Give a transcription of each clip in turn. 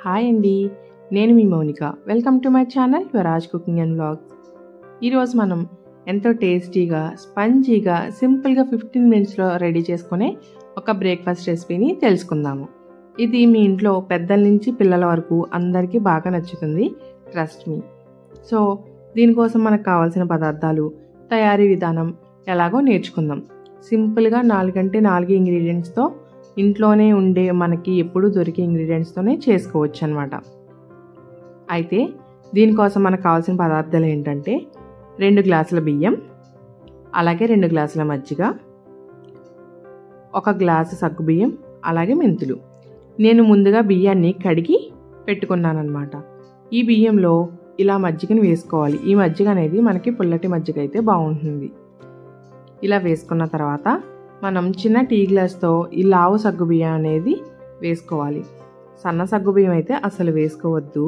Hi అండి, నేను మీ Mounika. Welcome to my channel Yuvaraj cooking and vlogs. ఈరోజు మనం ఎంతో టేస్టీగా, స్పంజీగా, సింపుల్గా 15 మినిట్స్లో రెడీ చేసుకునే ఒక బ్రేక్ఫాస్ట్ రెసిపీని తెలుసుకుందాము. ఇది మీ ఇంట్లో పెద్దల నుంచి పిల్లల వరకు అందరికీ బాగా నచ్చుతుంది, ట్రస్ట్ మీ. సో దీనికోసం మనకు కావాల్సిన పదార్థాలు, తయారీ విధానం ఎలాగో నేర్చుకుందాం. సింపుల్గా 4 ఇంగ్రీడియంట్స్తో ఇంట్లోనే ఉండే మనకి ఎప్పుడూ దొరికే ఇంగ్రీడియంట్స్తోనే చేసుకోవచ్చు అనమాట. అయితే దీనికోసం మనకు కావాల్సిన పదార్థాలు ఏంటంటే 2 గ్లాసుల బియ్యం, అలాగే 2 గ్లాసుల మజ్జిగ, 1 గ్లాసు సగ్గుబియ్యం, అలాగే మెంతులు. నేను ముందుగా బియ్యాన్ని కడిగి పెట్టుకున్నాను అనమాట. ఈ బియ్యంలో ఇలా మజ్జిగని వేసుకోవాలి. ఈ మజ్జిగ అనేది మనకి పుల్లటి మజ్జిగ అయితే బాగుంటుంది. ఇలా వేసుకున్న తర్వాత మనం చిన్న టీ గ్లాస్తో ఈ లావు సగ్గుబియ్యం అనేది వేసుకోవాలి. సన్న సగ్గుబియ్యం అయితే అస్సలు వేసుకోవద్దు,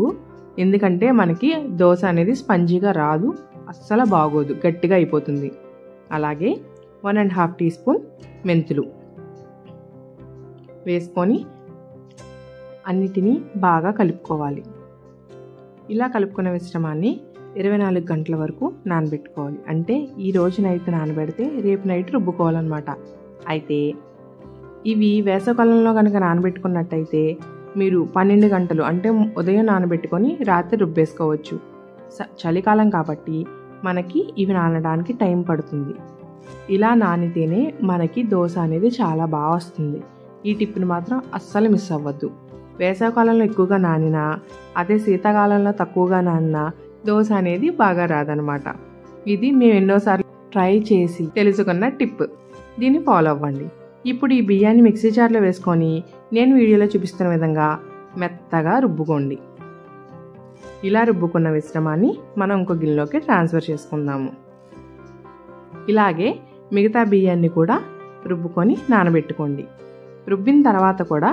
ఎందుకంటే మనకి దోశ అనేది స్పంజీగా రాదు, అస్సలు బాగోదు, గట్టిగా అయిపోతుంది. అలాగే 1.5 టీ స్పూన్ మెంతులు వేసుకొని అన్నిటినీ బాగా కలుపుకోవాలి. ఇలా కలుపుకున్న మిశ్రమాన్ని 24 గంటల వరకు నానబెట్టుకోవాలి. అంటే ఈ రోజు నైట్ నానబెడితే రేపు నైట్ రుబ్బుకోవాలన్నమాట. అయితే ఇవి వేసవకాలంలో కనుక నానబెట్టుకున్నట్టయితే మీరు 12 గంటలు అంటే ఉదయం నానబెట్టుకొని రాత్రి రుబ్బేసుకోవచ్చు. చలికాలం కాబట్టి మనకి ఇవి నానడానికి టైం పడుతుంది. ఇలా నానితేనే మనకి దోశ అనేది చాలా బాగా వస్తుంది. ఈ టిప్ని మాత్రం అస్సలు మిస్ అవ్వద్దు. వేసవకాలంలో ఎక్కువగా నానినా, అదే శీతాకాలంలో తక్కువగా నానినా దోశ అనేది బాగా రాదనమాట. ఇది మేము ఎన్నోసార్లు ట్రై చేసి తెలుసుకున్న టిప్. దీన్ని ఫాలో అవ్వండి. ఇప్పుడు ఈ బియ్యాన్ని మిక్సీ జార్లో వేసుకొని నేను వీడియోలో చూపిస్తున్న విధంగా మెత్తగా రుబ్బుకోండి. ఇలా రుబ్బుకున్న మిశ్రమాన్ని మనం ఇంకో గిన్నెలోకి ట్రాన్స్ఫర్ చేసుకుందాము. ఇలాగే మిగతా బియ్యాన్ని కూడా రుబ్బుకొని నానబెట్టుకోండి. రుబ్బిన తర్వాత కూడా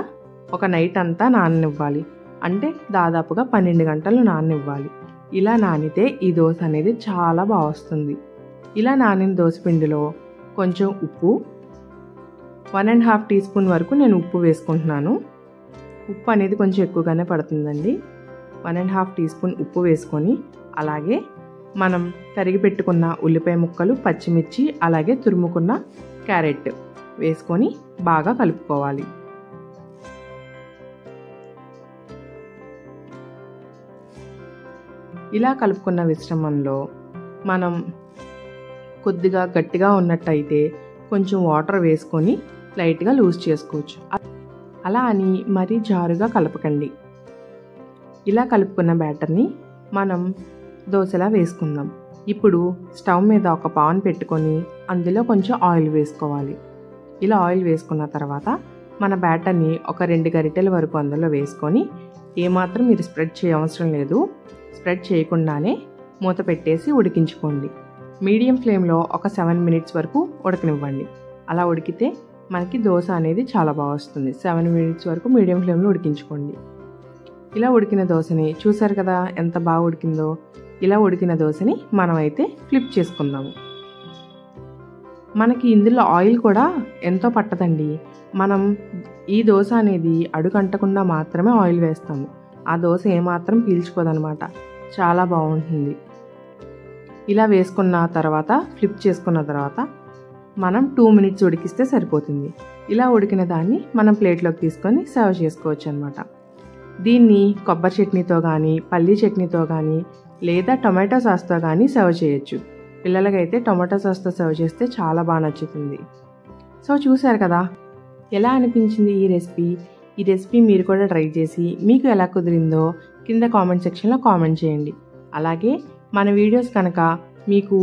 ఒక నైట్ అంతా నాననివ్వాలి. అంటే దాదాపుగా 12 గంటలు నాననివ్వాలి. ఇలా నానితే ఈ దోశ అనేది చాలా బాగా వస్తుంది. ఇలా నానిన దోశ పిండిలో కొంచెం ఉప్పు, 1.5 టీ స్పూన్ వరకు నేను ఉప్పు వేసుకుంటున్నాను. ఉప్పు అనేది కొంచెం ఎక్కువగానే పడుతుందండి. 1.5 టీ స్పూన్ ఉప్పు వేసుకొని, అలాగే మనం తరిగి పెట్టుకున్న ఉల్లిపాయ ముక్కలు, పచ్చిమిర్చి, అలాగే తురుముకున్న క్యారెట్ వేసుకొని బాగా కలుపుకోవాలి. ఇలా కలుపుకున్న మిశ్రమంలో మనం కొద్దిగా గట్టిగా ఉన్నట్టయితే కొంచెం వాటర్ వేసుకొని లైట్గా లూజ్ చేసుకోవచ్చు. అలా అని మరీ జారుగా కలపకండి. ఇలా కలుపుకున్న బ్యాటర్ని మనం దోశలా వేసుకుందాం. ఇప్పుడు స్టవ్ మీద ఒక పాన్ పెట్టుకొని అందులో కొంచెం ఆయిల్ వేసుకోవాలి. ఇలా ఆయిల్ వేసుకున్న తర్వాత మన బ్యాటర్ని ఒక 2 గరిటెల వరకు అందులో వేసుకొని, ఏమాత్రం మీరు స్ప్రెడ్ చేయవసరం లేదు, స్ప్రెడ్ చేయకుండానే మూత పెట్టేసి ఉడికించుకోండి. మీడియం ఫ్లేమ్లో ఒక 7 మినిట్స్ వరకు ఉడకనివ్వండి. అలా ఉడికితే మనకి దోశ అనేది చాలా బాగా వస్తుంది. 7 మినిట్స్ వరకు మీడియం ఫ్లేమ్లో ఉడికించుకోండి. ఇలా ఉడికిన దోశని చూసారు కదా ఎంత బాగా ఉడికిందో. ఇలా ఉడికిన దోశని మనమైతే ఫ్లిప్ చేసుకుందాము. మనకి ఇందులో ఆయిల్ కూడా ఎంతో పట్టదండి. మనం ఈ దోశ అనేది అడుగంటకుండా మాత్రమే ఆయిల్ వేస్తాము. ఆ దోశ ఏమాత్రం పీల్చుకోదనమాట, చాలా బాగుంటుంది. ఇలా వేసుకున్న తర్వాత ఫ్లిప్ చేసుకున్న తర్వాత మనం 2 మినిట్స్ ఉడికిస్తే సరిపోతుంది. ఇలా ఉడికిన దాన్ని మనం ప్లేట్లోకి తీసుకొని సర్వ్ చేసుకోవచ్చు అనమాట. దీన్ని కొబ్బరి చట్నీతో కానీ, పల్లీ చట్నీతో కానీ, లేదా టొమాటో సాస్తో కానీ సర్వ్ చేయొచ్చు. పిల్లలకైతే టొమాటో సాస్తో సర్వ్ చేస్తే చాలా బాగా నచ్చుతుంది. సో చూసారు కదా ఎలా అనిపించింది ఈ రెసిపీ. ఈ రెసిపీ మీరు కూడా ట్రై చేసి మీకు ఎలా కుదిరిందో కింద కామెంట్ సెక్షన్లో కామెంట్ చేయండి. అలాగే మన వీడియోస్ కనుక మీకు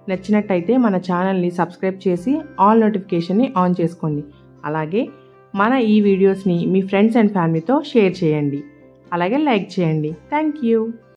నచ్చినట్టయితే మన ఛానల్ని సబ్స్క్రైబ్ చేసి ఆల్ నోటిఫికేషన్ని ఆన్ చేసుకోండి. అలాగే మన ఈ వీడియోస్ని మీ ఫ్రెండ్స్ అండ్ ఫ్యామిలీతో షేర్ చేయండి. అలాగే లైక్ చేయండి. Thank you.